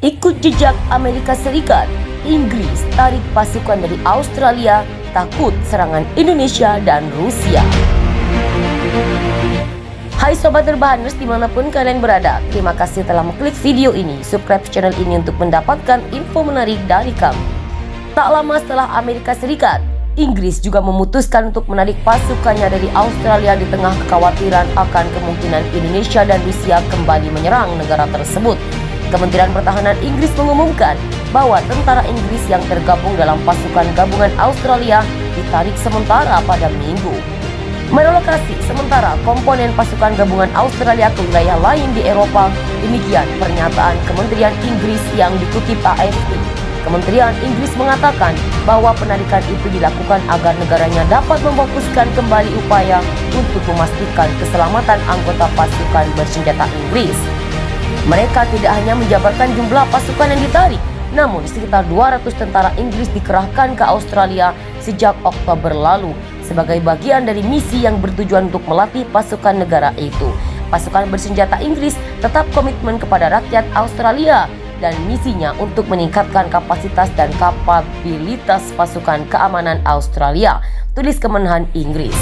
Ikut jejak Amerika Serikat, Inggris tarik pasukan dari Australia takut serangan Indonesia dan Rusia. Hai Sobat Rebahaners dimanapun kalian berada, terima kasih telah mengklik video ini. Subscribe channel ini untuk mendapatkan info menarik dari kami. Tak lama setelah Amerika Serikat, Inggris juga memutuskan untuk menarik pasukannya dari Australia di tengah kekhawatiran akan kemungkinan Indonesia dan Rusia kembali menyerang negara tersebut. Kementerian Pertahanan Inggris mengumumkan bahwa tentara Inggris yang tergabung dalam pasukan gabungan Australia ditarik sementara pada Minggu. Merelokasi sementara komponen pasukan gabungan Australia ke wilayah lain di Eropa, demikian pernyataan Kementerian Inggris yang dikutip AFP. Kementerian Inggris mengatakan bahwa penarikan itu dilakukan agar negaranya dapat memfokuskan kembali upaya untuk memastikan keselamatan anggota pasukan bersenjata Inggris. Mereka tidak hanya menjabarkan jumlah pasukan yang ditarik, namun sekitar 200 tentara Inggris dikerahkan ke Australia sejak Oktober lalu sebagai bagian dari misi yang bertujuan untuk melatih pasukan negara itu. Pasukan bersenjata Inggris tetap komitmen kepada rakyat Australia dan misinya untuk meningkatkan kapasitas dan kapabilitas pasukan keamanan Australia, tulis Kemenhan Inggris.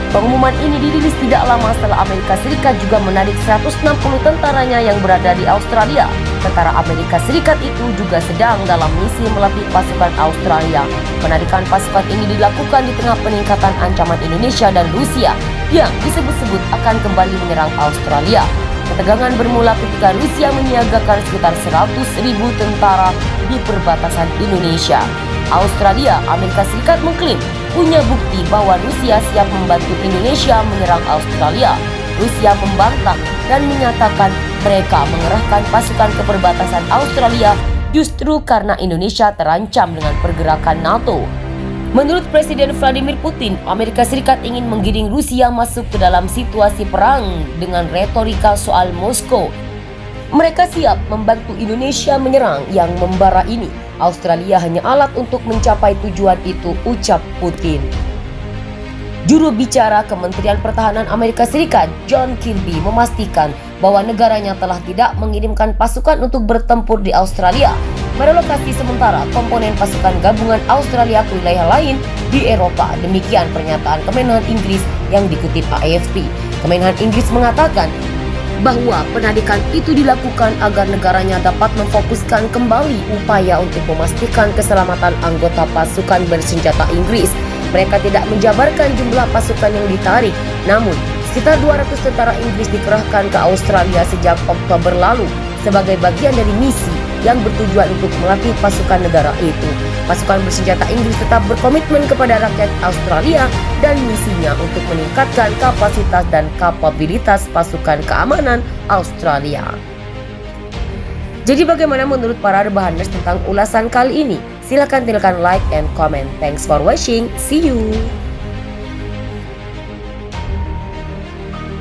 Pengumuman ini dirilis tidak lama setelah Amerika Serikat juga menarik 160 tentaranya yang berada di Australia. Tentara Amerika Serikat itu juga sedang dalam misi melatih pasukan Australia. Penarikan pasukan ini dilakukan di tengah peningkatan ancaman Indonesia dan Rusia yang disebut-sebut akan kembali menyerang Australia. Ketegangan bermula ketika Rusia menyiagakan sekitar 100.000 tentara di perbatasan Indonesia. Australia, Amerika Serikat mengklaim punya bukti bahwa Rusia siap membantu Indonesia menyerang Australia. Rusia membantah dan menyatakan mereka mengerahkan pasukan ke perbatasan Australia justru karena Indonesia terancam dengan pergerakan NATO. Menurut Presiden Vladimir Putin, Amerika Serikat ingin menggiring Rusia masuk ke dalam situasi perang dengan retorika soal Moskow. Mereka siap membantu Indonesia menyerang yang membara ini. Australia hanya alat untuk mencapai tujuan itu, ucap Putin. Juru bicara Kementerian Pertahanan Amerika Serikat, John Kirby, memastikan bahwa negaranya telah tidak mengirimkan pasukan untuk bertempur di Australia. Merelokasi sementara komponen pasukan gabungan Australia ke wilayah lain di Eropa. Demikian pernyataan Kemenhan Inggris yang dikutip AFP. Kemenhan Inggris mengatakan bahwa penarikan itu dilakukan agar negaranya dapat memfokuskan kembali upaya untuk memastikan keselamatan anggota pasukan bersenjata Inggris. Mereka tidak menjabarkan jumlah pasukan yang ditarik, namun sekitar 200 tentara Inggris dikerahkan ke Australia sejak Oktober lalu sebagai bagian dari misi yang bertujuan untuk melatih pasukan negara itu. Pasukan bersenjata Inggris tetap berkomitmen kepada rakyat Australia dan misinya untuk meningkatkan kapasitas dan kapabilitas pasukan keamanan Australia. Jadi bagaimana menurut para rebahaners tentang ulasan kali ini? Silakan tinggalkan like and comment. Thanks for watching. See you.